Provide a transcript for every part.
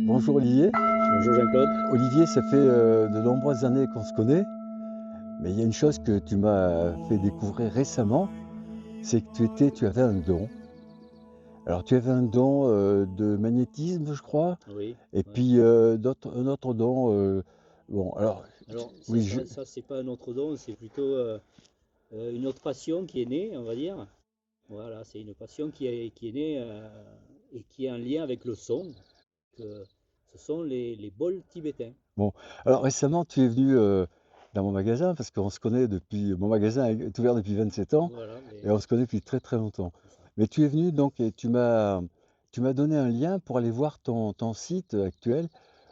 Bonjour Olivier. Bonjour Jean-Claude. Olivier, ça fait de nombreuses années qu'on se connaît, mais il y a une chose que tu m'as fait découvrir récemment, c'est que tu avais un don. Alors tu avais un don de magnétisme, je crois, Oui, et ouais. puis un autre don. Bon, alors, Alors, oui, ça c'est pas un autre don, c'est plutôt une autre passion qui est née, on va dire. Voilà, c'est une passion qui est née et qui est en lien avec le son. Que ce sont les bols tibétains. bon, alors récemment tu es venu dans mon magasin parce qu'on se connaît depuis. Mon magasin est ouvert depuis 27 ans Voilà, et on se connaît depuis très très longtemps. c'est ça. Mais tu es venu donc et tu m'as donné un lien pour aller voir ton site actuel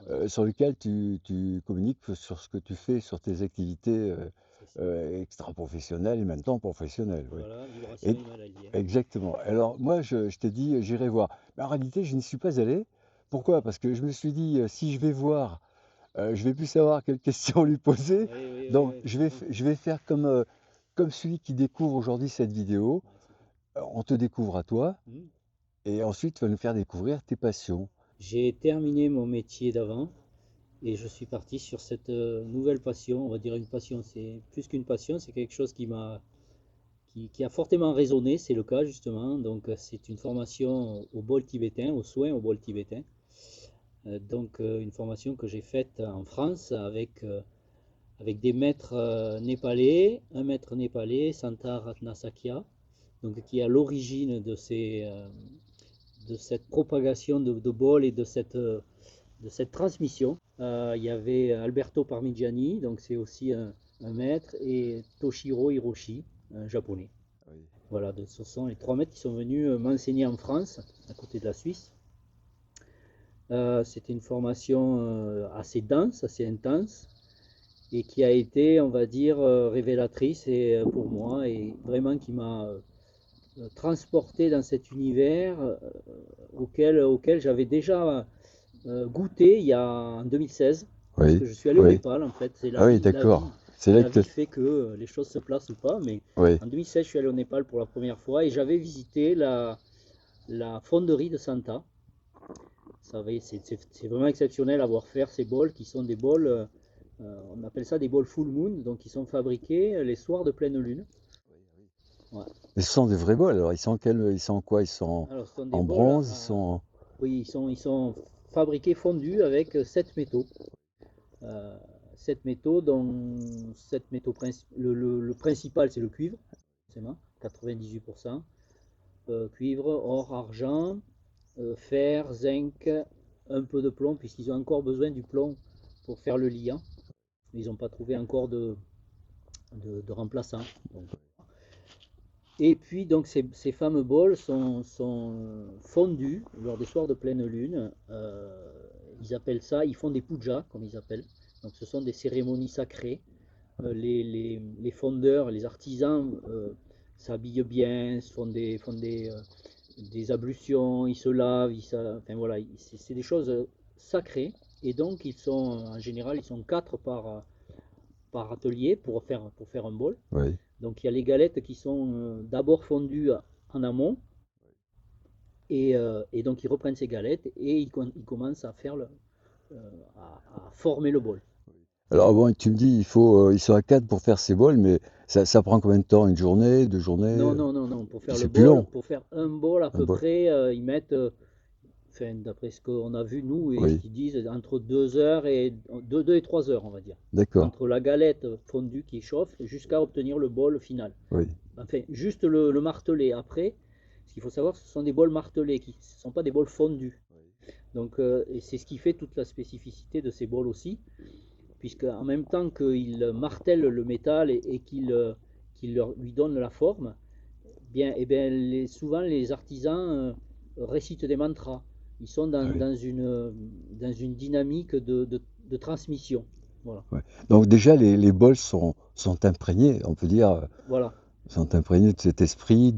Oui, sur lequel tu communiques sur ce que tu fais, sur tes activités c'est ça. extra-professionnelles et maintenant professionnelles. Oui. Voilà, vibration Et, himalayenne. exactement. Alors moi, je t'ai dit, j'irai voir. Mais en réalité, je n'y suis pas allé. Pourquoi? Parce que je me suis dit, si je vais voir, je vais plus savoir quelles questions lui poser. Oui, oui, oui, Donc, oui, je comprends. je vais faire comme celui qui découvre aujourd'hui cette vidéo. Ouais, c'est bien. On te découvre à toi Hmm. et ensuite, tu vas nous faire découvrir tes passions. J'ai terminé mon métier d'avant. Et je suis parti sur cette nouvelle passion, on va dire une passion, c'est plus qu'une passion, c'est quelque chose qui a fortement résonné, c'est le cas justement. Donc c'est une formation au bol tibétain, aux soins au bol tibétain. Une formation que j'ai faite en France avec des maîtres népalais, un maître népalais, Santa Ratnasakya, donc qui est à l'origine de cette propagation de bol et de cette transmission. Il y avait Alberto Parmigiani, donc c'est aussi un maître, et Toshiro Hiroshi, un japonais. Oui. Voilà, ce sont les trois maîtres qui sont venus m'enseigner en France, à côté de la Suisse. C'était une formation assez dense, assez intense, et qui a été, on va dire, révélatrice et, pour moi, et vraiment qui m'a transporté dans cet univers auquel j'avais déjà goûté en 2016, parce Oui, que je suis allé au oui. Népal en fait. C'est Ah oui, d'accord. C'est là la que vie fait que les choses se placent ou pas. Mais oui. en 2016, je suis allé au Népal pour la première fois et j'avais visité la fonderie de Santa. C'est vraiment exceptionnel à voir faire ces bols qui sont des bols, on appelle ça des bols full moon, donc qui sont fabriqués les soirs de pleine lune. Ouais. Mais ce sont des vrais bols. Alors, ils sont en quoi? Ils sont Alors, ce sont des en bols, bronze, ils sont oui, ils sont fabriqués fondus avec 7 métaux. Euh, 7 métaux, dont 7 métaux le principal c'est le cuivre, forcément, 98%. Cuivre, or, argent, fer, zinc, un peu de plomb, puisqu'ils ont encore besoin du plomb pour faire le liant. Ils n'ont pas trouvé encore de remplaçant. Donc, et puis donc ces fameux bols sont fondus lors des soirs de pleine lune. Ils appellent ça, ils font des pujas comme ils appellent. Donc ce sont des cérémonies sacrées. Les fondeurs, les artisans s'habillent bien, des ablutions, ils se lavent, enfin voilà, c'est des choses sacrées. Et donc ils sont en général ils sont quatre par atelier pour faire un bol. oui. Donc il y a les galettes qui sont d'abord fondues en amont et donc ils reprennent ces galettes et ils commencent à faire à former le bol. Alors bon, tu me dis, ils sont à 4 pour faire ces bols, mais ça prend combien de temps? Une journée, 2 journées? Non, non, non, non. Pour Puis faire le c'est plus bol, long, pour faire un bol à un peu bol. près, ils mettent, enfin, d'après ce qu'on a vu nous et ce Oui, qu'ils disent, entre 2 heures et 2 et 3 heures, on va dire. d'accord. Entre la galette fondue qui chauffe jusqu'à obtenir le bol final. Oui, Enfin, juste le martelé. Après, ce qu'il faut savoir, ce sont des bols martelés, ce ne sont pas des bols fondus. Donc, et c'est ce qui fait toute la spécificité de ces bols aussi, puisque en même temps qu'ils martèlent le métal et qu'ils lui donnent la forme, bien, et bien souvent les artisans récitent des mantras. Ils sont oui, dans une dynamique de transmission. Voilà. ouais. Donc déjà, les bols sont imprégnés, on peut dire, Voilà. sont imprégnés de cet esprit,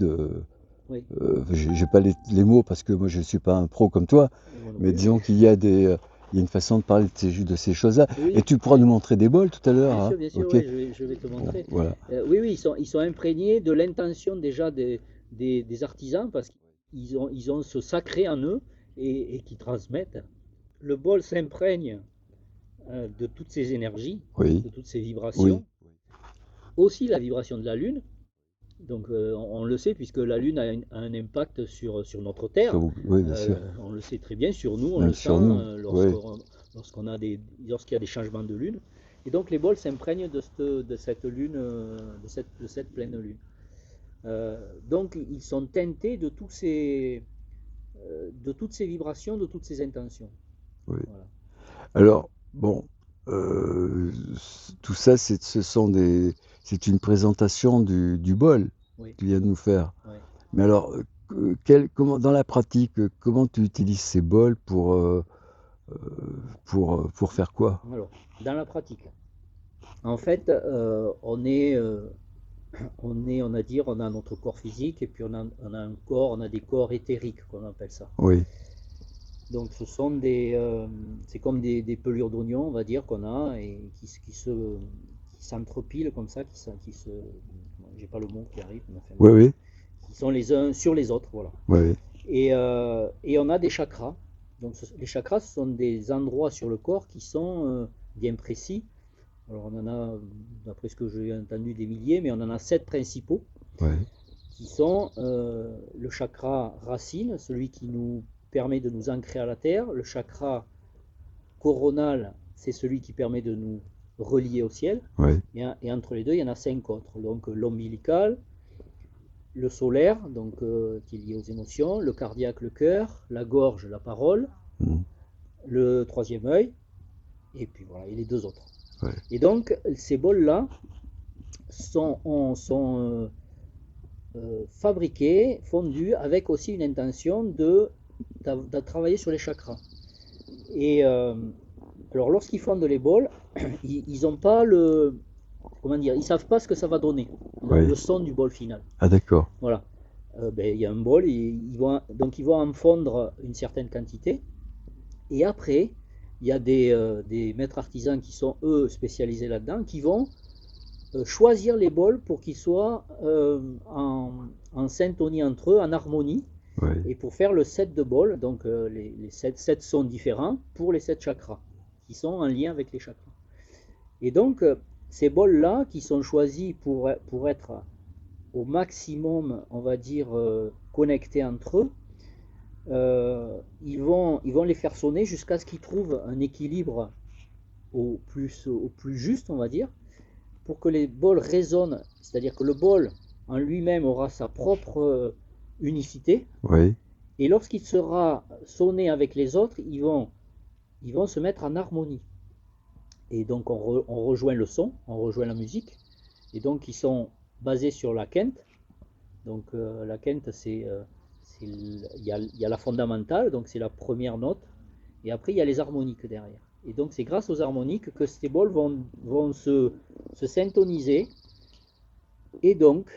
Oui. j'ai pas les mots parce que moi je suis pas un pro comme toi, Et moi non mais plus, disons mais qu'il y a il y a une façon de parler de ces choses-là. Et oui, tu pourras nous oui. montrer des bols tout à l'heure, hein? Bien sûr, Ok? oui, je vais te Bon, montrer. voilà. Oui, oui, ils sont imprégnés de l'intention déjà des artisans parce qu'ils ont ce sacré en eux et qui transmettent le bol s'imprègne de toutes ces énergies, Oui, de toutes ces vibrations, oui. aussi la vibration de la Lune. Donc on le sait puisque la Lune a un impact sur notre Terre. Oui, bien sûr. On le sait très bien sur nous, on Même le sent sur nous. Oui, lorsqu'il y a des changements de Lune. Et donc les bols s'imprègnent de cette Lune, de cette pleine Lune. Donc ils sont teintés de toutes ces vibrations, de toutes ces intentions. oui. Voilà. Alors, bon, tout ça, c'est une présentation du bol Oui, que tu viens de nous faire. oui. Mais alors, comment, dans la pratique, comment tu utilises ces bols pour faire quoi? Alors, dans la pratique, en fait, on a notre corps physique et puis on a des corps éthériques, qu'on appelle ça. Oui, Donc, c'est comme des pelures d'oignon, on va dire, qu'on a et qui s'entrepilent comme ça, j'ai pas le mot qui arrive, mais enfin, oui, oui, qui sont les uns sur les autres, voilà. oui, oui, Et on a des chakras. Donc, les chakras, ce sont des endroits sur le corps qui sont bien précis. Alors, on en a, d'après ce que j'ai entendu, des milliers, mais on en a 7 principaux oui, qui sont le chakra racine, celui qui nous permet de nous ancrer à la terre. Le chakra coronal, c'est celui qui permet de nous relier au ciel. oui, Et entre les deux, il y en a 5 autres. Donc, l'ombilical, le solaire, donc qui est lié aux émotions, le cardiaque, le cœur, la gorge, la parole, mm, le troisième œil, et puis voilà, et les deux autres. ouais, Et donc, ces bols-là sont fabriqués, fondus, avec aussi une intention de travailler sur les chakras. Et alors, lorsqu'ils fondent les bols, ils n'ont pas comment dire, ils savent pas ce que ça va donner, oui. le son du bol final. Ah, d'accord. Voilà. Il y a un bol, donc ils vont en fondre une certaine quantité. Et après, il y a des maîtres artisans qui sont eux spécialisés là-dedans, qui vont choisir les bols pour qu'ils soient en syntonie entre eux, en harmonie, Oui, et pour faire le set de bols, donc les 7 sons différents pour les 7 chakras, qui sont en lien avec les chakras. Et donc, ces bols-là, qui sont choisis pour être au maximum, on va dire, connectés entre eux, ils vont les faire sonner jusqu'à ce qu'ils trouvent un équilibre au plus juste, on va dire, pour que les bols résonnent. C'est-à-dire que le bol en lui-même aura sa propre unicité, oui, et lorsqu'il sera sonné avec les autres, ils vont se mettre en harmonie. Et donc on rejoint le son, on rejoint la musique, et donc ils sont basés sur la quinte. Donc la quinte, il y a la fondamentale, donc c'est la première note, et après il y a les harmoniques derrière. Et donc c'est grâce aux harmoniques que ces bols vont se syntoniser, et donc,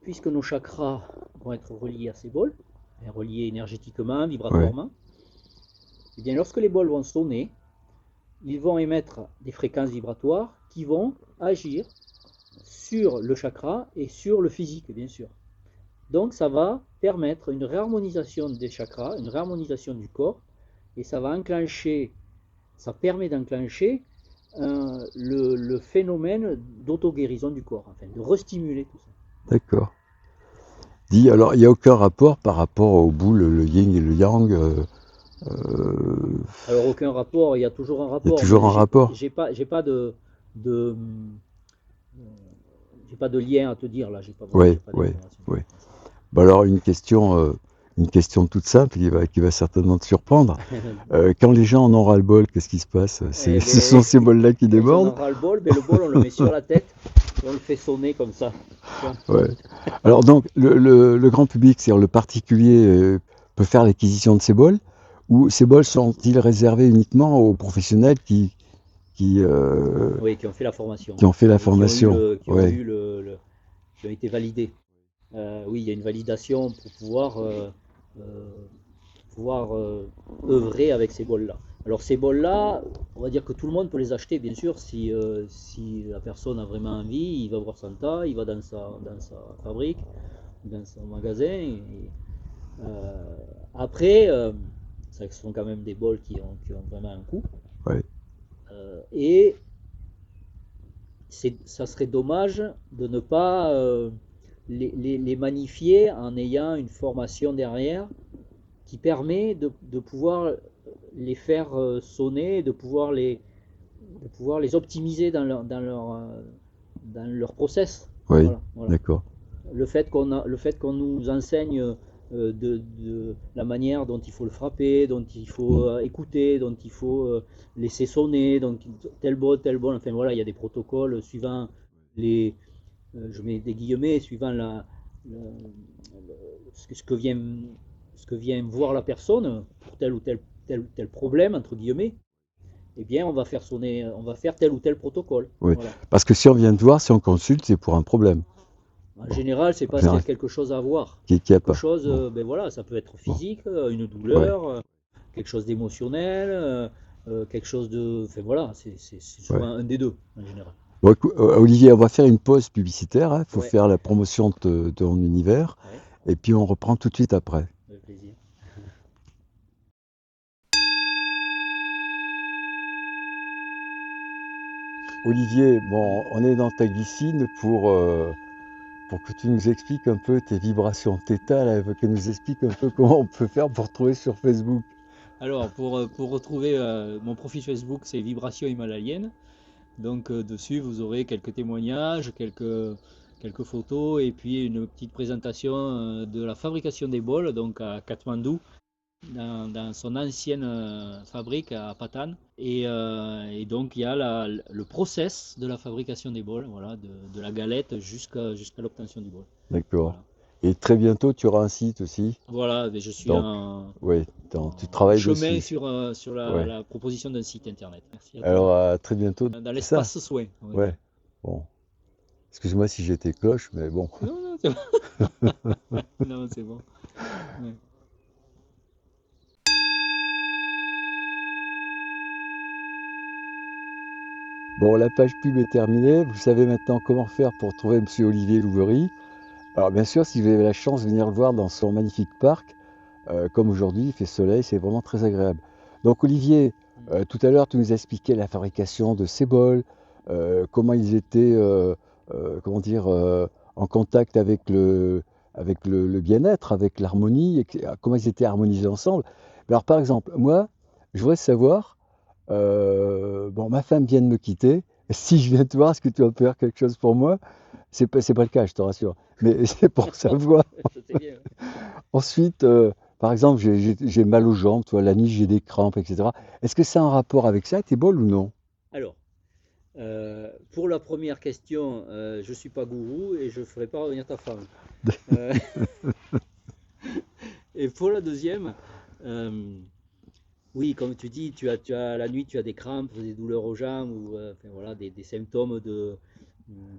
puisque nos chakras vont être reliés à ces bols, reliés énergétiquement, oui, vibratoirement, et bien lorsque les bols vont sonner, ils vont émettre des fréquences vibratoires qui vont agir sur le chakra et sur le physique, bien sûr. Donc ça va permettre une réharmonisation des chakras, une réharmonisation du corps, et ça permet d'enclencher le phénomène d'auto-guérison du corps, enfin de restimuler tout ça. d'accord. Dis, alors, il n'y a aucun rapport par rapport aux boules, le yin et le yang. Alors aucun rapport, il y a toujours un Il y a rapport, toujours mais un rapport. j'ai pas de j'ai pas de lien à te dire là, Oui, j'ai pas oui, d'informations. oui. Bah alors, une question toute simple qui va certainement te surprendre. Quand les gens en ont ras-le-bol, qu'est-ce qui se passe? Eh Ce sont ben, ces bols-là qui quand ils en débordent? ont ras le bol, ben le bol on le met sur la tête et on le fait sonner comme ça. Tu vois. Ouais. Alors donc, le grand public, c'est-à-dire le particulier, peut faire l'acquisition de ces bols? Ou ces bols sont-ils réservés uniquement aux professionnels qui, euh, Oui, qui ont fait la formation qui ont fait la et qui ont eu formation? Ouais, qui ont été validés. Oui, il y a une validation pour euh, œuvrer avec ces bols-là. Alors ces bols-là, on va dire que tout le monde peut les acheter, bien sûr, si la personne a vraiment envie, il va voir Santa, il va dans sa fabrique, dans son magasin. Après, Ce sont quand même des bols qui ont vraiment un coût. Ouais. Et ça serait dommage de ne pas les magnifier en ayant une formation derrière qui permet de pouvoir les faire sonner, de pouvoir les optimiser dans leur process. Oui, Voilà. d'accord. Le fait qu'on nous enseigne de la manière dont il faut le frapper, dont il faut écouter, dont il faut laisser sonner, donc tel bol, enfin voilà, il y a des protocoles suivant je mets des guillemets, suivant ce que vient voir la personne pour tel ou tel problème, entre guillemets. Eh bien, on va faire tel ou tel protocole. Oui. Voilà. Parce que si on vient te voir, si on consulte, c'est pour un problème. En général, c'est En parce qu'il y général, a quelque chose à voir. qui a Quelque pas. chose, Bon. ben voilà, ça peut être Bon. physique, une douleur, quelque chose d'émotionnel, quelque chose de. Enfin voilà, c'est souvent un des deux en général. Bon, Olivier, on va faire une pause publicitaire. Il faut Ouais. faire la promotion de ton univers. Ouais, Et puis on reprend tout de suite après. avec plaisir. Olivier, bon, on est dans ta glycine pour que tu nous expliques un peu tes vibrations Theta, là, que nous expliques un peu comment on peut faire pour trouver sur Facebook. Alors, pour retrouver mon profil Facebook, c'est Vibration Himalayenne. Donc, dessus, vous aurez quelques témoignages, quelques photos et puis une petite présentation de la fabrication des bols, donc à Katmandou, dans son ancienne fabrique à Patan. Et donc, il y a le process de la fabrication des bols, voilà, de la galette jusqu'à l'obtention du bol. D'accord. Voilà. Et très bientôt, tu auras un site aussi. Voilà, je suis Donc, oui, tu travailles chemin dessus. sur Ouais. la proposition d'un site internet. Merci à toi. Alors, à très bientôt. Dans C'est ça? l'espace soin. on va Ouais. dire. Bon. Excuse-moi si j'étais cloche, mais bon. Non, c'est bon. Non, c'est bon. Ouais. Bon, la page pub est terminée. Vous savez maintenant comment faire pour trouver M. Olivier Louverie. Alors, bien sûr, si vous avez la chance de venir le voir dans son magnifique parc, comme aujourd'hui, il fait soleil, c'est vraiment très agréable. Donc, Olivier, tout à l'heure, tu nous as expliqué la fabrication de ces bols, comment ils étaient, comment dire, en contact avec le bien-être, avec l'harmonie, et comment ils étaient harmonisés ensemble. Alors, par exemple, moi, je voudrais savoir, bon, ma femme vient de me quitter. Si je viens te voir, est-ce que tu vas faire quelque chose pour moi? C'est pas le cas, je te rassure. Mais c'est pour savoir. C'est bien. Ensuite, par exemple, j'ai mal aux jambes, toi, la nuit, j'ai des crampes, etc. Est-ce que ça a un rapport avec ça, tes bols ou non? Alors, pour la première question, je ne suis pas gourou et je ne ferai pas revenir ta femme. Euh, et pour la deuxième, oui, comme tu dis, la nuit, tu as des crampes, des douleurs aux jambes ou enfin, voilà, des symptômes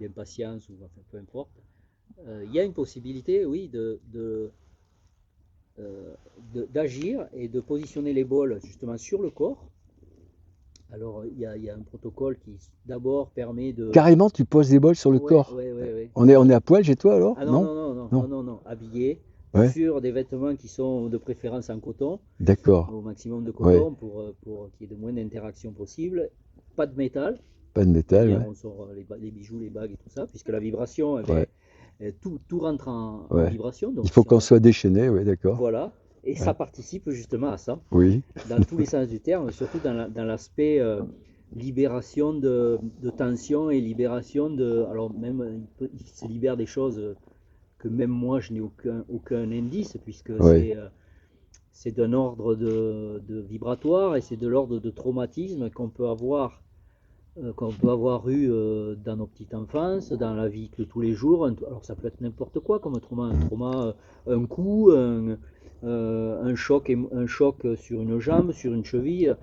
d'impatience ou enfin, peu importe. Il y a une possibilité, oui, d'agir et de positionner les bols justement sur le corps. Alors, il y a un protocole qui d'abord permet de. Carrément, tu poses des bols sur le Ouais, corps. ouais, ouais, ouais. On est à poil chez toi alors? Ah non, Non? non, non, non, Non. non, non, non. Habillé Ouais, sur des vêtements qui sont de préférence en coton, d'accord. au maximum de Ouais, coton pour qu'il y ait de moins d'interaction possible. Pas de métal. pas de métal, Bien, ouais. on sort les bijoux, les bagues et tout ça, puisque la vibration, Ouais, tout rentre en ouais. vibration. Il Donc, faut si on qu'on a. soit déchaîné, ouais, d'accord. Voilà. Et ça Ouais. participe justement à ça, Oui, dans tous les sens du terme, surtout dans l'aspect libération de tension et libération de. Alors, même, il se libère des choses que même moi, je n'ai aucun indice, puisque ouais, c'est d'un ordre de vibratoire et c'est de l'ordre de traumatisme qu'on peut avoir eu dans nos petites enfances, dans la vie de tous les jours. Alors ça peut être n'importe quoi comme un trauma, un coup, un choc sur une jambe, sur une cheville.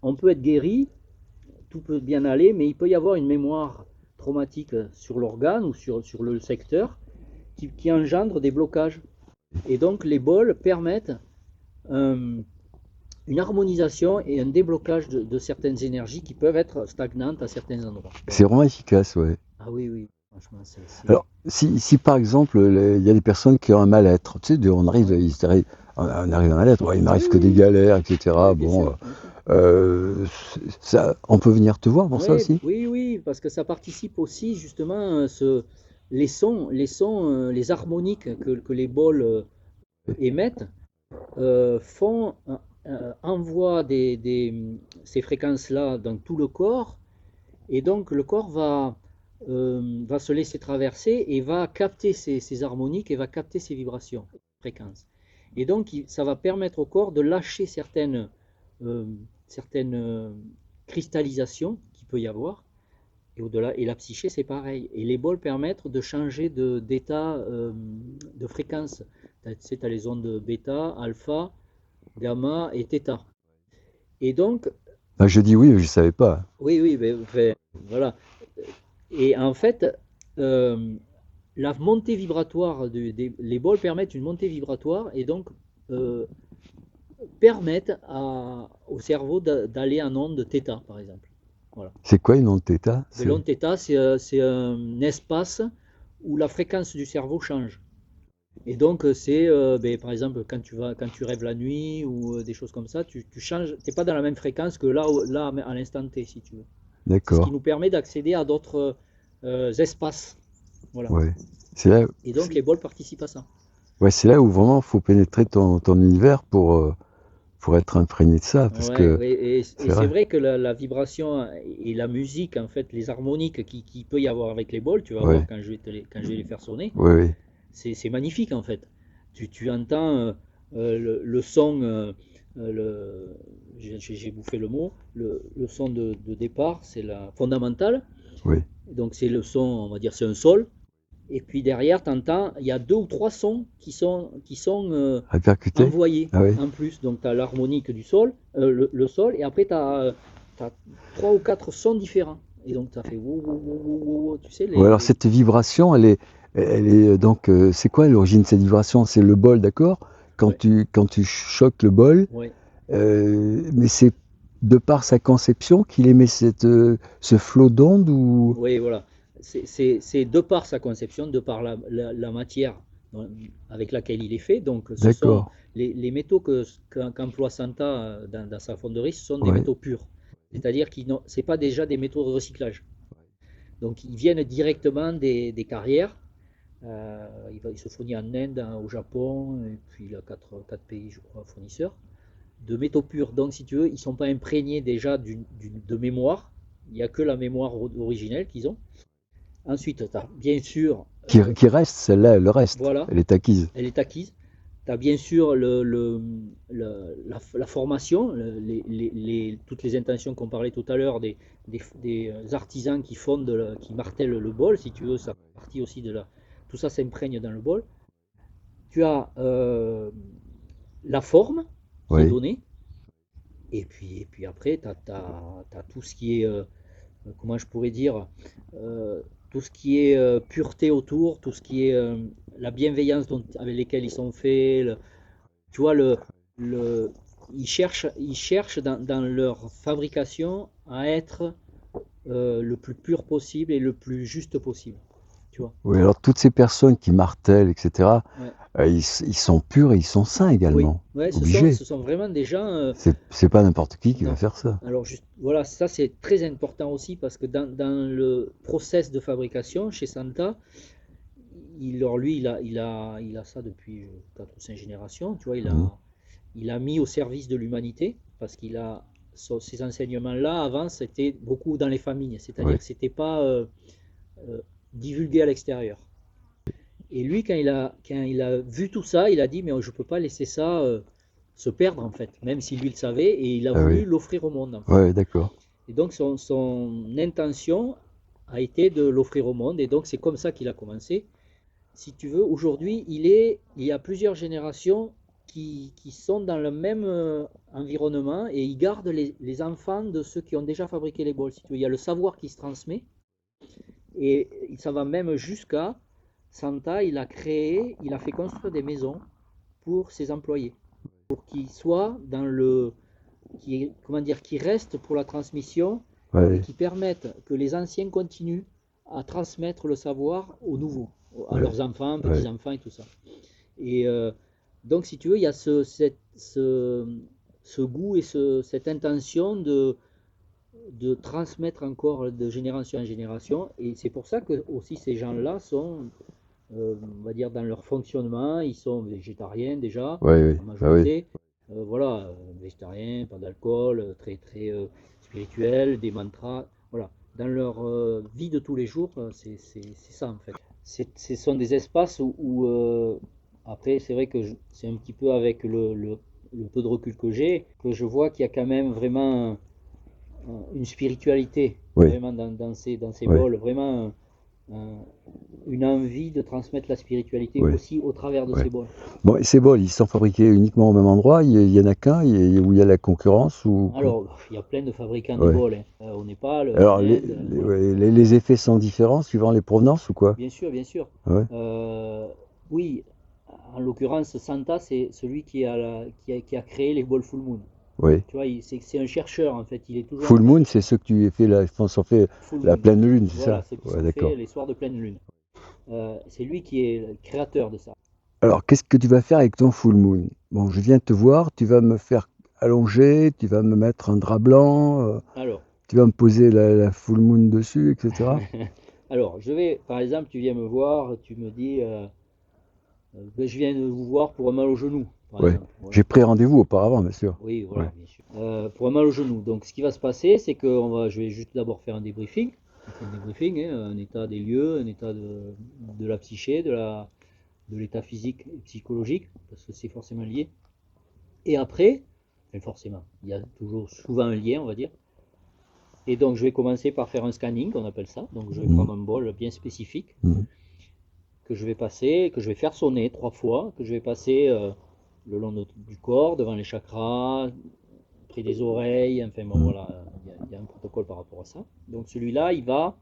On peut être guéri, tout peut bien aller, mais il peut y avoir une mémoire traumatique sur l'organe ou sur le secteur qui engendre des blocages. Et donc les bols permettent une harmonisation et un déblocage de certaines énergies qui peuvent être stagnantes à certains endroits. c'est Voilà. vraiment efficace, ouais. Ah oui, oui, franchement, c'est. Alors, si par exemple, il y a des personnes qui ont un mal-être, tu sais, on arrive, ils arrivent on arrive à l'être. Ouais, il m'arrive Oui, que des oui, galères, etc. oui, bien Bon, sûr, bien sûr. on peut venir te voir pour ça Oui, aussi? oui, oui, parce que ça participe aussi justement les harmoniques que les bols émettent font envoient ces fréquences-là dans tout le corps et donc le corps va se laisser traverser et va capter ces harmoniques et va capter ces vibrations, fréquences. Et donc ça va permettre au corps de lâcher euh, certaines cristallisations qu'il peut y avoir. Et au-delà, et la psyché, c'est pareil. Et les bols permettent de changer d'état, de fréquence. Tu sais, tu as les ondes bêta, alpha, gamma et θ. Et donc, Ah, je dis oui, mais je savais pas. oui, oui, ben, enfin, voilà. Et en fait, euh, la montée vibratoire, les bols permettent une montée vibratoire et donc euh, permettent au cerveau d'aller en onde θ, par exemple. Voilà. C'est quoi une onde θ? Mais l'onde θ, c'est un espace où la fréquence du cerveau change. Et donc, ben, par exemple, quand tu rêves la nuit ou des choses comme ça, tu changes, t'es pas dans la même fréquence que là à l'instant T, si tu veux. C'est ce qui D'accord. nous permet d'accéder à d'autres espaces. Voilà. Ouais. C'est là, Et donc, les bols participent à ça. ouais, c'est là où vraiment faut pénétrer ton univers pour être imprégné de ça, parce Ouais, que ouais, et c'est c'est vrai. vrai que la vibration et la musique, en fait, les harmoniques qui peut y avoir avec les bols, tu vas voir Ouais, quand je vais les faire sonner, ouais, ouais. c'est magnifique en fait. Tu entends le son, j'ai bouffé le mot, le son de départ, c'est la fondamentale. Ouais. Donc c'est le son, on va dire, c'est un sol. Et puis derrière, tu entends, il y a deux ou trois sons qui sont Répercuté? envoyés Ah oui. en plus. Donc tu as l'harmonique du sol, le sol, et après tu as, trois ou quatre sons différents. Et donc ça fait wow, wow, wow, wow, wow, wow, tu sais, Ouais, alors cette vibration, elle est donc, c'est quoi l'origine de cette vibration? C'est le bol, d'accord? ouais, Quand tu choques le bol, ouais. mais c'est de par sa conception qu'il émet ce flot d'onde ou? Oui, voilà. C'est de par sa conception, de par la matière avec laquelle il est fait. Donc, ce sont D'accord. les métaux qu'emploie Santa dans sa fonderie, ce sont des Ouais. métaux purs. C'est-à-dire que ce pas déjà des métaux de recyclage. Donc, ils viennent directement des carrières. Il se fournit en Inde, au Japon, et puis il y a quatre pays, je crois, fournisseurs, de métaux purs. Donc, si tu veux, ils ne sont pas imprégnés déjà de mémoire. Il n'y a que la mémoire originelle qu'ils ont. Ensuite, tu as bien sûr, Qui reste, celle-là, elle reste. voilà, Elle est acquise. elle est acquise. Tu as bien sûr la formation, toutes les intentions qu'on parlait tout à l'heure des artisans qui fondent, qui martèlent le bol, si tu veux, ça fait partie aussi tout ça s'imprègne dans le bol. Tu as la forme qui est Oui. donnée, et puis après, tu as tout ce qui est comment je pourrais dire, tout ce qui est pureté autour, tout ce qui est la bienveillance avec lesquelles ils sont faits. Tu vois, ils cherchent dans leur fabrication à être le plus pur possible et le plus juste possible. Tu vois. Oui, alors toutes ces personnes qui martèlent, etc., Ouais. ils sont purs et ils sont sains Oui, également. ouais, ce sont, Obligés. ce sont vraiment des gens. C'est pas n'importe qui va Non. faire ça. Alors, juste, voilà, ça c'est très important aussi parce que dans le process de fabrication chez Santa, lui, il a ça depuis 4 ou 5 générations. Tu vois, Mhm. il a mis au service de l'humanité parce ces enseignements-là, avant, c'était beaucoup dans les familles. Oui. C'est-à-dire que c'était pas euh, divulgué à l'extérieur. Et lui, quand il a vu tout ça, il a dit, mais je ne peux pas laisser ça se perdre, en fait, même si lui le savait, et il a Ah oui. voulu l'offrir au monde, en fait. Ouais, d'accord. Et donc, son intention a été de l'offrir au monde, et donc c'est comme ça qu'il a commencé. Si tu veux, aujourd'hui, il y a plusieurs générations qui sont dans le même environnement et ils gardent les enfants de ceux qui ont déjà fabriqué les bols. Si tu veux. Il y a le savoir qui se transmet et ça va même jusqu'à Santa, il a fait construire des maisons pour ses employés, pour qu'ils soient comment dire, qui restent pour la transmission et Ouais, qui permettent que les anciens continuent à transmettre le savoir aux nouveaux, à ouais, leurs enfants, ouais. petits-enfants et tout ça. Et Donc, si tu veux, il y a ce goût et cette intention de transmettre encore de génération en génération. Et c'est pour ça que aussi ces gens-là sont, on va dire, dans leur fonctionnement, ils sont végétariens déjà, Oui, oui, en bah oui. majorité. Voilà, végétariens, pas d'alcool, très très spirituel, des mantras. Voilà, dans leur vie de tous les jours, c'est ça en fait. Ce sont des espaces après, c'est vrai que c'est un petit peu avec le peu de recul que j'ai, que je vois qu'il y a quand même vraiment une spiritualité, Oui, vraiment dans ces oui, bols, vraiment un- une envie de transmettre la spiritualité oui, aussi au travers de oui. ces bols. Bon, et ces bols, ils sont fabriqués uniquement au même endroit? Il y en a qu'un où il y a la concurrence ou quoi? Alors, il y a plein de fabricants de Ouais. bols, hein. Au Népal, en Alors, Inde, voilà. ouais, les effets sont différents suivant les provenances ou quoi? Bien sûr, bien sûr. Ouais, Oui, en l'occurrence, Santa, c'est celui qui a créé les bols Full Moon. oui. Tu vois, c'est un chercheur en fait, il est toujours en Full train moon, de c'est ceux que tu fais sont fait Full la Moon. pleine lune, c'est Voilà, ça? ceux qui Ouais, sont d'accord. faits les soirs de pleine lune. C'est lui qui est le créateur de ça. Alors, qu'est-ce que tu vas faire avec ton full moon? Bon, je viens te voir, tu vas me faire allonger, tu vas me mettre un drap blanc, Alors, tu vas me poser la full moon dessus, etc. alors, par exemple, tu viens me voir, tu me dis, ben, je viens de vous voir pour un mal au genou, par Ouais. exemple. J'ai Voilà. pris rendez-vous auparavant, bien sûr. Oui, Ouais. voilà, bien sûr. Pour un mal au genou. Donc, ce qui va se passer, c'est que je vais juste d'abord faire un débriefing. On fait un débriefing, hein, un état des lieux, un état de la psyché, de l'état physique et psychologique, parce que c'est forcément lié. Et après, enfin forcément, il y a toujours souvent un lien, on va dire. Et donc, je vais commencer par faire un scanning, on appelle ça. Donc, je vais Mhm. prendre un bol bien spécifique Mhm. que je vais passer, que je vais faire sonner 3 fois, que je vais passer le long du corps, devant les chakras, près des oreilles, enfin bon Mhm. voilà, il y a un protocole par rapport à ça. Donc celui-là, il va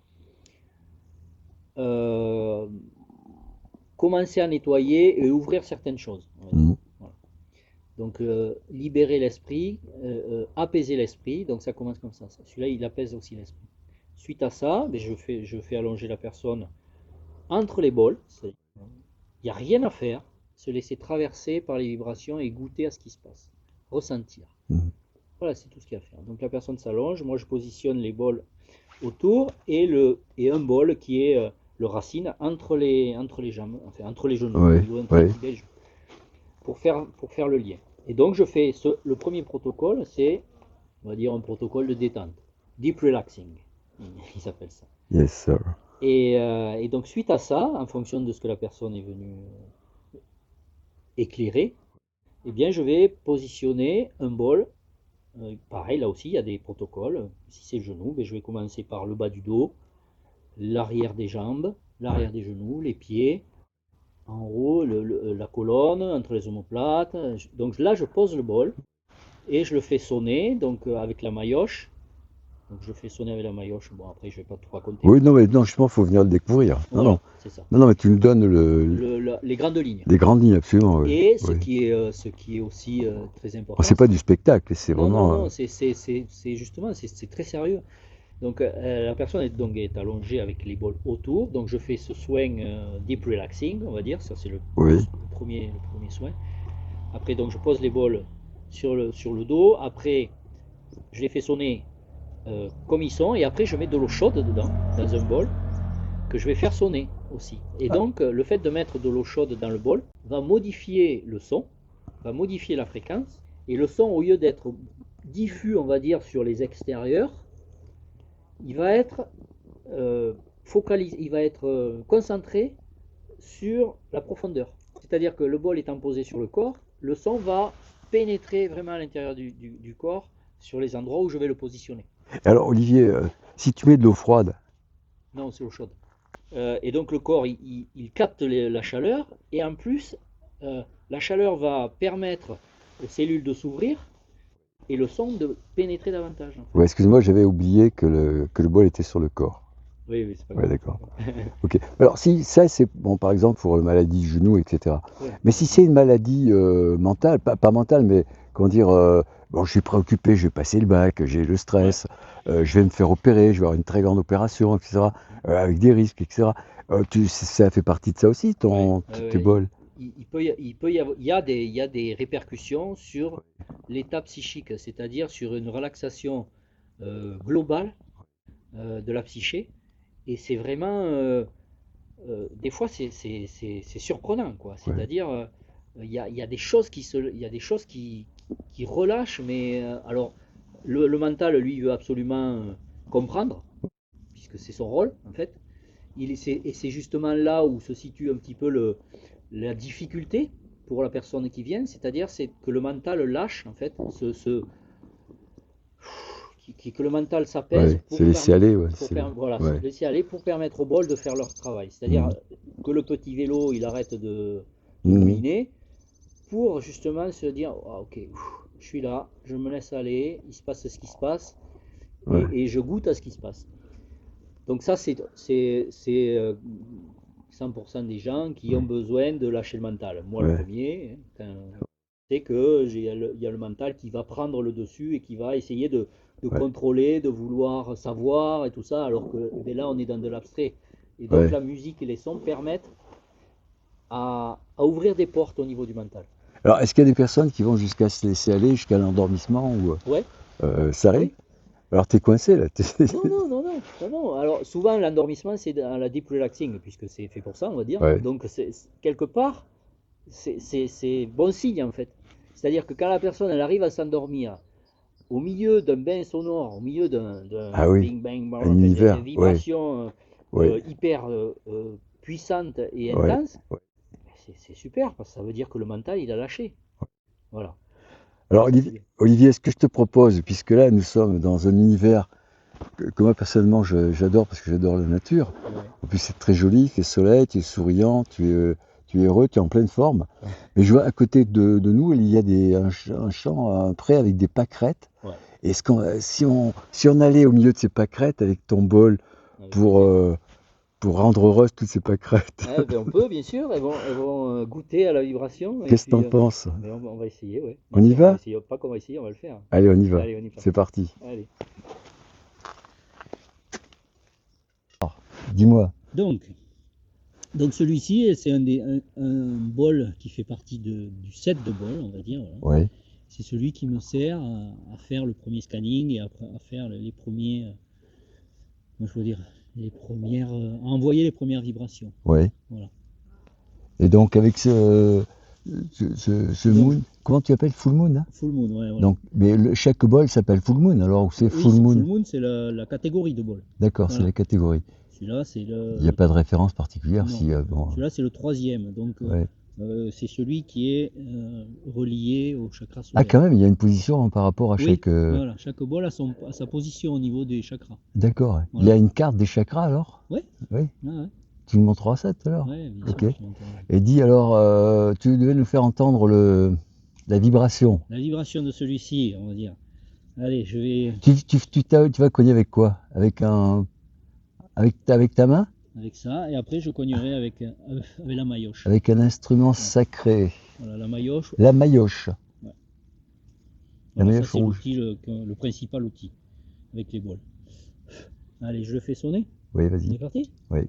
euh, commencer à nettoyer et ouvrir certaines choses, on va dire. Mhm. Voilà. Donc libérer l'esprit, apaiser l'esprit, donc ça commence comme ça. Celui-là, il apaise aussi l'esprit. Suite à ça, ben, je fais allonger la personne entre les bols. Il n'y a rien à faire, se laisser traverser par les vibrations et goûter à ce qui se passe. Ressentir. Mhm. Voilà, c'est tout ce qu'il y a à faire. Donc la personne s'allonge, moi je positionne les bols autour et un bol qui est le racine entre les jambes, enfin entre les genoux, au Ouais, niveau ouais. infra-épidèle, pour faire le lien. Et donc je fais le premier protocole, c'est, on va dire, un protocole de détente. Deep relaxing, il s'appelle ça. Yes, sir. Et donc suite à ça, en fonction de ce que la personne est venue éclairer, eh bien je vais positionner un bol. Pareil, là aussi, il y a des protocoles. Si c'est le genou, ben, je vais commencer par le bas du dos, l'arrière des jambes, Ouais. l'arrière des genoux, les pieds, en haut, la colonne, entre les omoplates. Donc là, je pose le bol et je le fais sonner donc avec la maillotche. Donc je le fais sonner avec la maillotche. Bon, après, je ne vais pas tout raconter. Oui, non, mais non, justement, il faut venir le découvrir. Non, non. Voilà, c'est ça. Non, non, mais tu me donnes Les grandes lignes. les grandes lignes, absolument, oui. Et ce Oui. qui est aussi très Oh, important, c'est pas c'est du spectacle, c'est non, non, vraiment. non, c'est justement, c'est très sérieux. Donc la personne est allongée avec les bols autour. Donc je fais ce soin deep relaxing, on va dire. Ça c'est le, Oui. le premier soin. Après donc je pose les bols sur le dos. Après je les fais sonner comme ils sont. Et après je mets de l'eau chaude dedans, dans un bol, que je vais faire sonner aussi. Et Ah, donc le fait de mettre de l'eau chaude dans le bol va modifier le son, va modifier la fréquence. Et le son, au lieu d'être diffus, on va dire, sur les extérieurs, il va être focalisé, il va être concentré sur la profondeur. C'est-à-dire que le bol étant posé sur le corps, le son va pénétrer vraiment à l'intérieur du corps sur les endroits où je vais le positionner. alors, Olivier, si tu mets de l'eau froide, Non, c'est l'eau chaude. Et donc le corps, il capte la chaleur et en plus, la chaleur va permettre aux cellules de s'ouvrir et le son de pénétrer davantage en fait. ouais, excuse-moi, j'avais oublié que le bol était sur le corps. Oui, oui, c'est pas Ouais, grave. d'accord. Ok. Alors, si ça, c'est bon, par exemple, pour la maladie du genou, etc. Ouais, Mais si c'est une maladie mentale, pas mentale, mais comment dire, bon, je suis préoccupé, je vais passer le bac, j'ai le ouais. stress, je vais me faire opérer, je vais avoir une très grande opération, etc., avec des risques, etc. Ça fait partie de ça aussi, Ouais, tes ouais, bols. il y a des répercussions sur l'état psychique, c'est-à-dire sur une relaxation globale de la psyché. Et c'est vraiment, des fois, c'est surprenant, quoi. Ouais. C'est-à-dire, il y a des choses il y a des choses qui relâchent, mais alors, le mental, lui, il veut absolument comprendre, puisque c'est son rôle, en fait. Et c'est justement là où se situe un petit peu la difficulté pour la personne qui vient, c'est-à-dire c'est que le mental lâche, en fait, que le mental s'apaise Ouais, c'est laisser aller, ouais. voilà, Ouais. laisser aller pour permettre aux bols de faire leur travail. C'est-à-dire Mhm. que le petit vélo, il arrête de Mhm. mouiner pour justement se dire, ah, ok, je suis là, je me laisse aller, il se passe ce qui se passe Ouais. et je goûte à ce qui se passe. Donc ça, c'est 100% des gens qui ont Ouais. besoin de lâcher le mental. Moi, le Ouais. premier, c'est que il y a le mental qui va prendre le dessus et qui va essayer de Ouais. contrôler, de vouloir savoir et tout ça, alors que là, on est dans de l'abstrait. Et donc, Ouais. la musique et les sons permettent à ouvrir des portes au niveau du mental. Alors, est-ce qu'il y a des personnes qui vont jusqu'à se laisser aller, jusqu'à l'endormissement ou Ouais, ça arrive? oui. Alors, t'es coincé là. Non, non, non, non, non, non. Alors, souvent, l'endormissement, c'est dans la deep relaxing, puisque c'est fait pour ça, on va dire. Ouais. Donc, quelque part, c'est bon signe, en fait. C'est-à-dire que quand la personne, elle arrive à s'endormir au milieu d'un bain sonore, au milieu Ah d'un oui, bing bang, un des univers. Ouais. vibrations Ouais. hyper puissantes et Ouais. intenses, Ouais. c'est super, parce que ça veut dire que le mental, il a lâché. Voilà. Et Alors, ça, c'est bien. Olivier, ce que je te propose, puisque là, nous sommes dans un univers que moi, personnellement, j'adore parce que j'adore la nature. Ouais. En plus, c'est très joli, il fait soleil, tu es souriant, tu es heureux, tu es en pleine forme. Mais je vois à côté de nous, il y a un champ, un pré avec des pâquerettes. Ouais, Et si on allait au milieu de ces pâquerettes avec ton bol avec pour, plaisir. euh, pour rendre heureuses toutes ces pâquerettes, Eh ben, on peut, bien sûr, elles vont goûter à la vibration, et qu'est-ce que t'en puis penses? ben, on va essayer, ouais. Bien On y sûr, on va va? essayer. Pas qu'on va essayer, on va le faire. Allez, on y va. Allez, on est C'est parti. parti. Allez. Dis-moi. Donc, celui-ci, c'est un bol qui fait partie du set de bols, on va dire. Voilà. Ouais, C'est celui qui me sert à faire le premier scanning et à faire les premiers, je veux dire, à envoyer les premières vibrations. ouais. Voilà. Et donc avec ce Donc, moon, comment tu appelles full moon, hein? full moon, ouais, voilà. Donc, mais chaque bol s'appelle full moon, alors ou c'est Oui, full full moon? moon, c'est la catégorie de bol. D'accord, c'est Voilà. la catégorie. Celui-là, c'est Il n'y a pas de référence particulière non. si bon, Celui-là, c'est le troisième. Donc, ouais. c'est celui qui est relié au chakra Ah, solaire. quand même, il y a une position par rapport à Oui, chaque. voilà. Chaque bol a sa position au niveau des chakras. D'accord. Il y Voilà. a une carte des chakras alors? Oui, Oui. ouais, Tu me montreras ça tout à l'heure. ouais, bien sûr, Ok. je te montrerai. Et dis alors, tu devais nous faire entendre la vibration. La vibration de celui-ci, on va dire. Allez, je vais Tu vas cogner avec quoi? Avec ta main? avec ça, et après je cognerai avec la maillotche. Avec un instrument Ouais. sacré. Voilà, la maillotche. La maillotche. Ouais. La Voilà, ça maillotche c'est rouge. l'outil, le principal outil, avec les bols. Allez, je le fais sonner. Oui, On vas-y. est parti? Oui.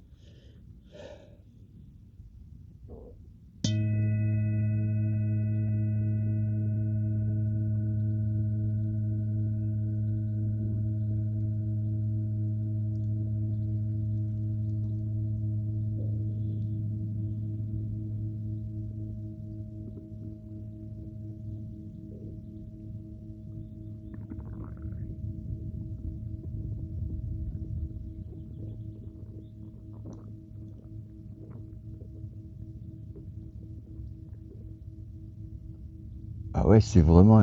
Ah ouais, c'est vraiment.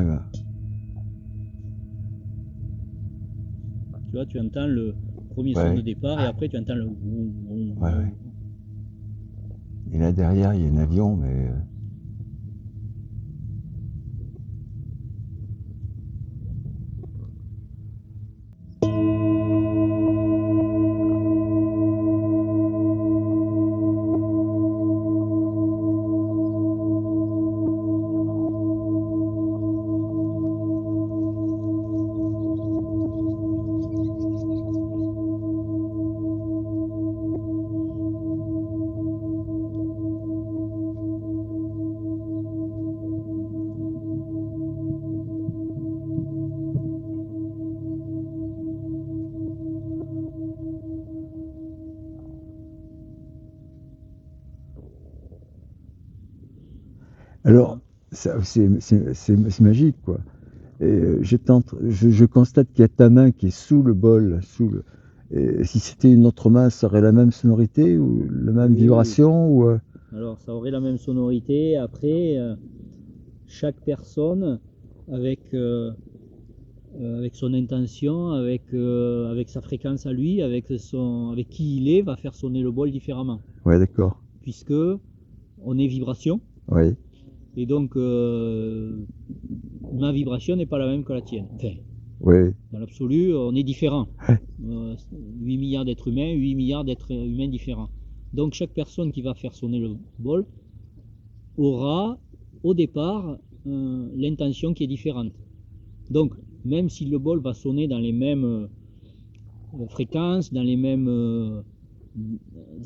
Tu vois, tu entends le premier son de Ouais. départ et après tu entends le vroom, vroom, Ouais, vroom. ouais. Et là derrière, il y a un avion, mais. Alors, c'est magique, quoi. Et je constate qu'il y a ta main qui est sous le bol, et si c'était une autre main, ça aurait la même sonorité ou la même Oui, oui. vibration ou Alors, ça aurait la même sonorité. Après, chaque personne, avec, avec son intention, avec sa fréquence à lui, avec qui il est, va faire sonner le bol différemment. Ouais, d'accord. Puisque on est vibration, Oui, et donc ma vibration n'est pas la même que la tienne. Enfin, oui, dans l'absolu, on est différents. Ouais. 8 milliards d'êtres humains, 8 milliards d'êtres humains différents. Donc chaque personne qui va faire sonner le bol aura au départ l'intention qui est différente. Donc même si le bol va sonner dans les mêmes fréquences, dans les mêmes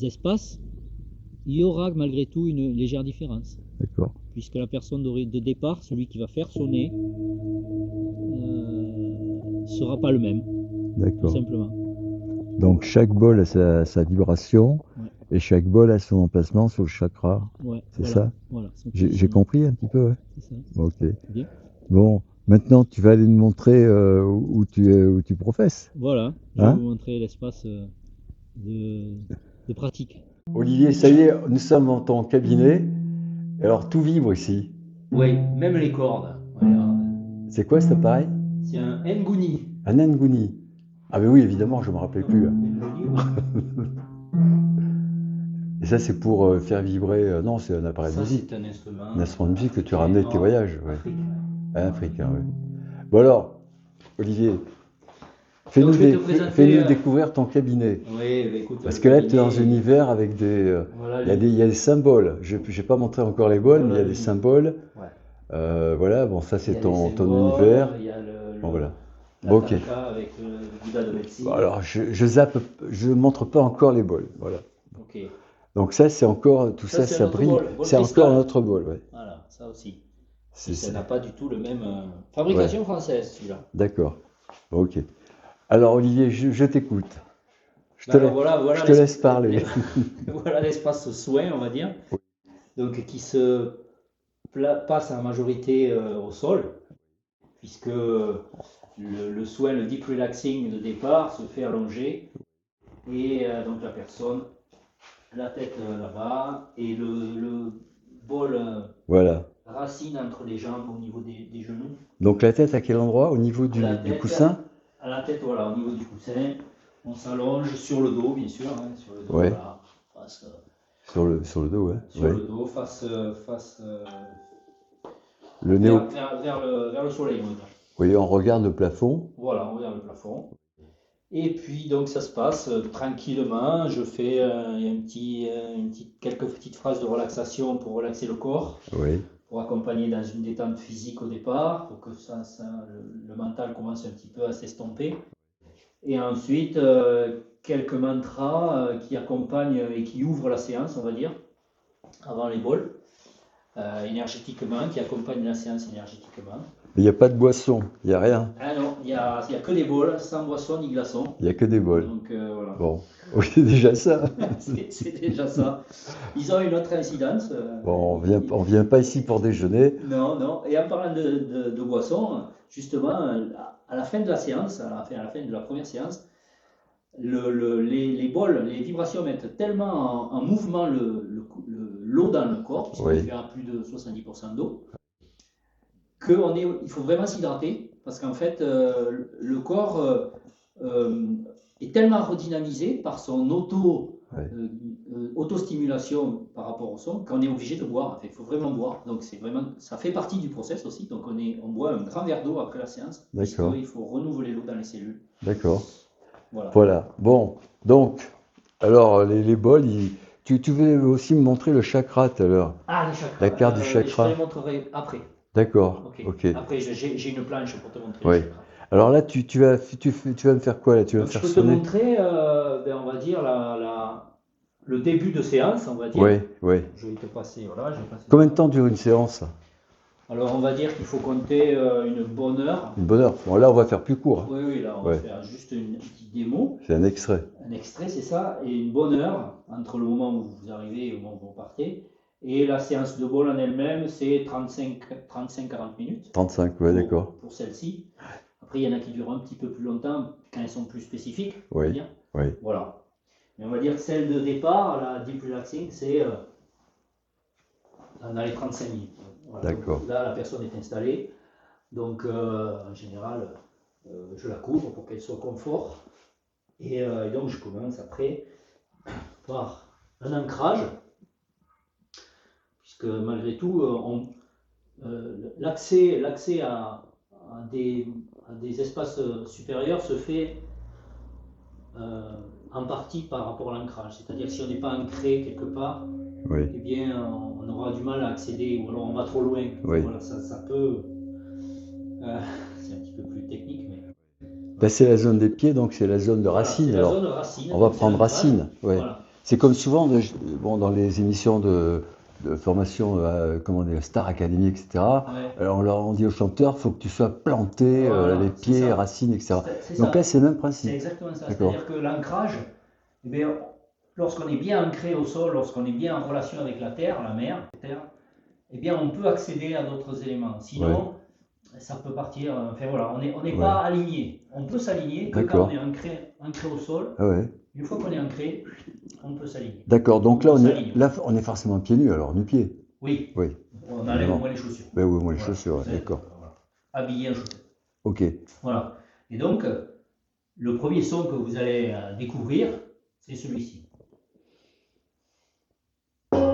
espaces, il y aura malgré tout une légère différence. d'accord. Puisque la personne de départ, celui qui va faire sonner, sera pas le même, tout D'accord. simplement. Donc chaque bol a sa vibration Ouais. et chaque bol a son emplacement sur le chakra. Ouais, C'est voilà, ça? voilà, son J'ai positionnement. compris un petit peu, ouais. C'est ça. Ok. Bien. Bon, maintenant tu vas aller nous montrer où tu professes. Voilà, je vais Hein? vous montrer l'espace de pratique. Olivier, ça y est, nous sommes dans ton cabinet. Alors tout vibre ici. Oui, même les cordes. Regarde. C'est quoi cet appareil? C'est un Nguni. Un Nguni. Ah ben oui, évidemment, je ne me rappelais plus. Et ça, c'est pour faire vibrer. Non, c'est un appareil de Ça, musique. c'est un instrument. Un instrument de musique que tu ramenais de tes voyages. Ouais. Africain. Africain, oui. Bon alors, Olivier, Donc, je vais te présenter, fais-nous découvrir ton cabinet. Oui, bah, écoute, Parce le que là, tu es cabinet, dans un univers avec des. voilà, Il y a des symboles. Je n'ai pas montré encore les bols, mais il y a voilà, des le- symboles. ouais. Voilà, bon, ça Il y c'est a les ton symboles, univers. il y a Bon, voilà. la Bon, ok. tanka avec le Bouddha de médecine. Bon, alors, je zappe, je montre pas encore les bols. Voilà. Ok. Donc, ça, c'est encore. Tout ça, c'est ça un autre brille. bol C'est cristal. encore un autre bol, ouais. Voilà, ça aussi. C'est- Ça c'est- n'a pas du tout le même. Fabrication française, celui-là. D'accord. Ok. Alors, Olivier, je t'écoute. Je te, Alors, je te laisse parler. voilà l'espace soin, on va dire. Donc, qui se passe en majorité au sol, puisque le soin, le deep relaxing de départ se fait allonger. Et donc, la personne, la tête là-bas, et le bol Voilà. racine entre les jambes au niveau des genoux. Donc, la tête à quel endroit? Au niveau du tête, coussin? À la tête, voilà, au niveau du coussin. On s'allonge sur le dos, bien sûr, hein, sur le dos, Ouais. voilà, face, Sur le dos, ouais. sur Ouais. le dos, face Le nez au- vers le soleil, on va dire. Oui, on regarde le plafond. Voilà, on regarde le plafond. Et puis donc ça se passe tranquillement. Je fais quelques petites phrases de relaxation pour relaxer le corps, Oui. pour accompagner dans une détente physique au départ, pour que le mental commence un petit peu à s'estomper. Et ensuite, quelques mantras qui accompagnent et qui ouvrent la séance, on va dire, avant les bols, énergétiquement, qui accompagnent la séance énergétiquement. Il n'y a pas de boisson, il n'y a rien. Ah non, il y a que des bols, sans boisson ni glaçon. Il n'y a que des bols. Donc voilà. Bon, oui, c'est déjà ça. C'est déjà ça. Ils ont une autre incidence. Bon, on vient pas ici pour déjeuner. Non. Et en parlant de boisson, justement, à la fin de la séance, à la fin de la première séance, les bols, les vibrations mettent tellement en mouvement l'eau dans le corps, puisqu'on Oui. fait à plus de 70% d'eau, il faut vraiment s'hydrater, parce qu'en fait, le corps est tellement redynamisé par son Ouais. auto-stimulation par rapport au son qu'on est obligé de boire. En fait, il faut vraiment boire. Donc ça fait partie du process aussi. Donc on boit un grand verre d'eau après la séance, D'accord. puisqu'il faut renouveler l'eau dans les cellules. D'accord. Voilà. Voilà. Bon, donc, alors les bols, tu veux aussi me montrer le chakra tout à l'heure. Ah, les chakras. La carte du chakra. Je te les montrerai après. D'accord. Ok. Après, j'ai une planche pour te montrer Oui. les chakras. Alors là, tu vas me faire quoi là? Tu vas me Donc, je faire peux te sonner? montrer, on va dire, le début de séance, on va dire. Oui, oui. Je vais te passer, voilà. Je vais passer Combien de temps dure une séance? Alors, on va dire qu'il faut compter une bonne heure. Une bonne heure. Bon, là, on va faire plus court. Hein. Oui, là, on va faire juste une petite démo. C'est un extrait. Un extrait, c'est ça, et une bonne heure entre le moment où vous arrivez et le moment où vous partez. Et la séance de bol en elle-même, c'est 35-40 minutes 35, ouais, d'accord. pour celle-ci. Après, il y en a qui durent un petit peu plus longtemps quand elles sont plus spécifiques, on va Oui, dire. oui, Voilà. Mais on va dire que celle de départ, la deep relaxing, c'est dans les 35 minutes. Voilà. d'accord. Donc là, la personne est installée. Donc, en général, je la couvre pour qu'elle soit confort. Et donc, je commence après par un ancrage, puisque malgré tout, l'accès à des espaces supérieurs se fait en partie par rapport à l'ancrage. C'est-à-dire que si on n'est pas ancré quelque part, Oui, eh bien, on aura du mal à accéder, ou alors on va trop loin. oui. Voilà, ça peut. C'est un petit peu plus technique, mais. Ben, c'est la zone des pieds, donc c'est la zone de Voilà, racine. c'est la Alors, zone racine. on va Donc c'est prendre l'ancrage. racine. Ouais. Voilà. C'est comme souvent bon, dans les émissions de formation, comment dire, Star Academy, etc. Ouais. Alors on dit au chanteur, faut que tu sois planté, Voilà, les c'est pieds, ça. racines, etc. C'est Donc ça. là, c'est le même C'est principe. exactement ça. D'accord. C'est-à-dire que l'ancrage, eh bien, lorsqu'on est bien ancré au sol, lorsqu'on est bien en relation avec la terre, la mer, la terre, eh bien, on peut accéder à d'autres éléments. Sinon, ça peut partir. Enfin voilà, on n'est Ouais. pas aligné. On peut s'aligner que quand D'accord. on est ancré au sol. Ah ouais. Une fois qu'on est ancré, on peut s'aligner. D'accord. Donc là, s'aligne. on est forcément pieds nus, alors, nu-pieds. Oui. Oui. On enlève au Évidemment. moins les chaussures. Ben oui, moi les Voilà. chaussures, ouais, C'est- d'accord. voilà. Habillé en chaussures. Ok. Voilà. Et donc, le premier son que vous allez découvrir, c'est celui-ci. Voilà.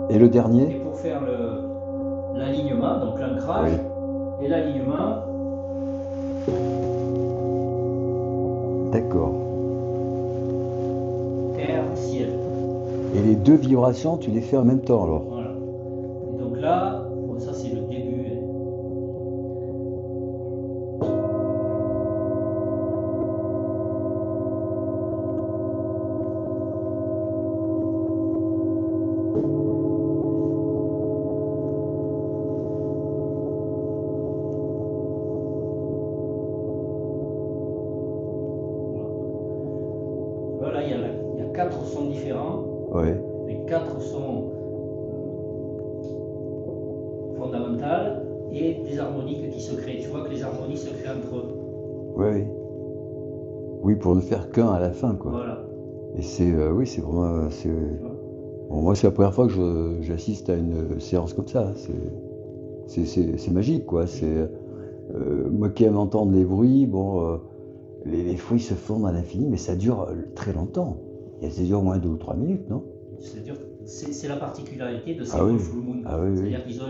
Et le Et dernier? pour faire l'alignement, donc l'ancrage, Oui. et l'alignement, D'accord. terre, ciel. Et les deux vibrations, tu les fais en même temps, alors? Voilà. Et donc là, bon, ça c'est le début. Hein. Voilà, il y a 4 sons différents. Ouais. Les 4 sons fondamentales et des harmoniques qui se créent. Tu vois que les harmonies se créent entre eux. Oui. Oui, pour ne faire qu'un à la fin, quoi. Voilà. Et c'est, oui, c'est vraiment, bon, moi, c'est la première fois que j'assiste à une séance comme ça. C'est magique, quoi. Moi qui aime entendre les bruits, bon, les fruits se font à l'infini, mais ça dure très longtemps. Et ça dure au moins 2 ou 3 minutes, non? C'est la particularité de ces Ah oui. Full Moon. Ah oui, oui. C'est-à-dire qu'ils ont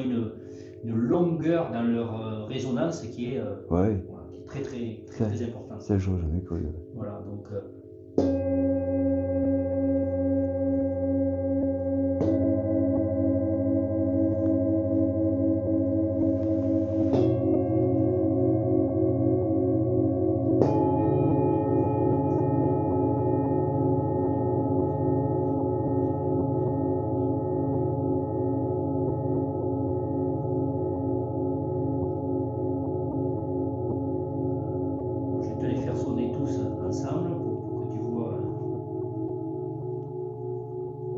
une longueur dans leur résonance qui est, Ouais. voilà, qui est très importante. Ça, j'aurais jamais cru. Voilà, donc. Je vais te les faire sonner tous ensemble pour que tu vois.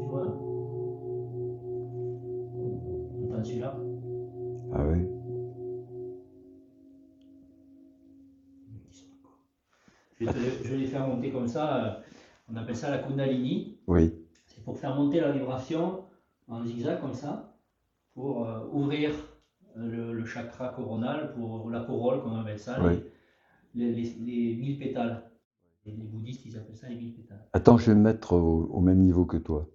Tu vois? On entend celui-là? Ah oui. Je vais les faire monter comme ça. On appelle ça la Kundalini. Oui. C'est pour faire monter la vibration en zigzag comme ça, pour ouvrir le chakra coronal, pour la corolle, comme on appelle ça, Oui. les 1000 pétales. Les bouddhistes, ils appellent ça les 1000 pétales. Attends, je vais me mettre au même niveau que toi.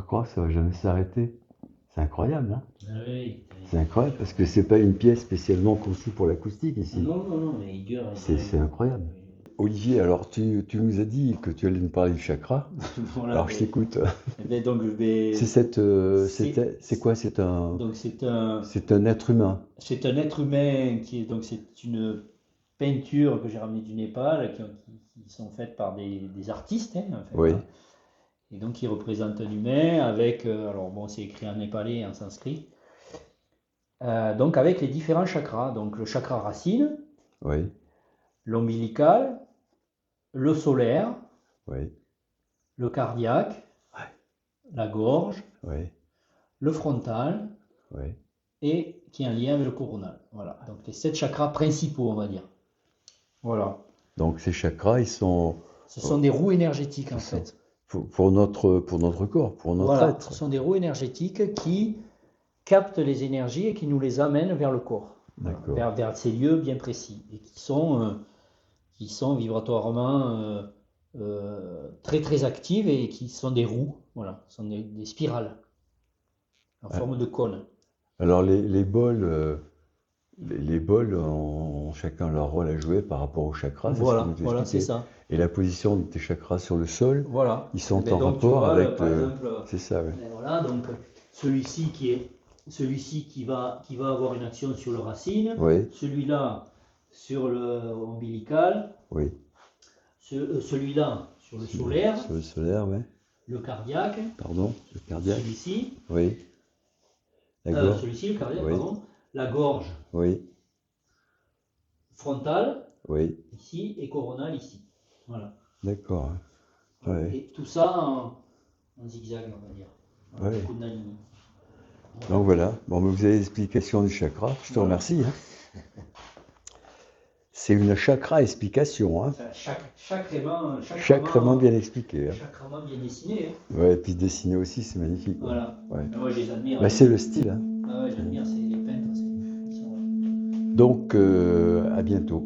croire que ça va jamais s'arrêter. C'est incroyable, hein? Ah oui. C'est incroyable parce que c'est pas une pièce spécialement conçue pour l'acoustique ici. Non, mais il dure. C'est incroyable. Olivier, alors tu nous as dit que tu allais nous parler du chakra. Voilà, Alors je t'écoute. donc, C'est quoi? donc C'est un être humain. c'est un être humain c'est une peinture que j'ai ramenée du Népal, qui sont faites par des artistes, hein, en fait, Oui, voilà. Et donc qui représente un humain avec, alors bon, c'est écrit en népalais et en sanskrit, donc avec les différents chakras, donc le chakra racine, oui, l'ombilical, le solaire, oui, le cardiaque, la gorge, oui, le frontal, oui. et qui est en lien avec le coronal. Voilà, donc les 7 chakras principaux, on va dire. Voilà. Donc ces chakras, ils sont Ce sont des roues énergétiques, en Ce sont- fait. pour notre corps, pour notre Voilà, être. ce sont des roues énergétiques qui captent les énergies et qui nous les amènent vers le corps. Voilà, D'accord. vers ces lieux bien précis et qui sont vibratoirement très très actives et qui sont des roues, voilà, ce sont des spirales en Ouais. forme de cône. Alors les bols, les bols ont chacun leur rôle à jouer par rapport aux chakras, c'est ce que nous Voilà, c'est expliquais. ça. Et la position de tes chakras sur le sol, Voilà. ils sont Eh ben, en donc, tu rapport vois, avec par le... exemple, C'est ça, oui. ben voilà, donc celui-ci qui va avoir une action sur le racine, Oui, celui-là sur le ombilical, oui. celui-là sur le solaire, Sur le solaire, oui. le cardiaque, Pardon, le cardiaque. celui-ci, Oui. La gorge. celui-ci, le cardiaque, Oui. pardon, la gorge Oui, frontale, oui. ici, et coronale, ici. Voilà. D'accord. Ouais. Et tout ça en zigzag, on va dire. Ouais. Beaucoup de lignes. Donc voilà. Bon, mais vous avez l'explication du chakra. Je te Voilà. remercie, hein. C'est une chakra explication, hein. Enfin, chakrament Chakrament bien expliqué, hein. chakrament bien dessiné, hein. Ouais, et puis dessiner aussi, c'est magnifique. Ouais. Voilà. Ouais. Moi, je les admire. Bah, c'est le style, hein. Ah ouais, j'admire les peintres. Ils sont- Donc, à bientôt.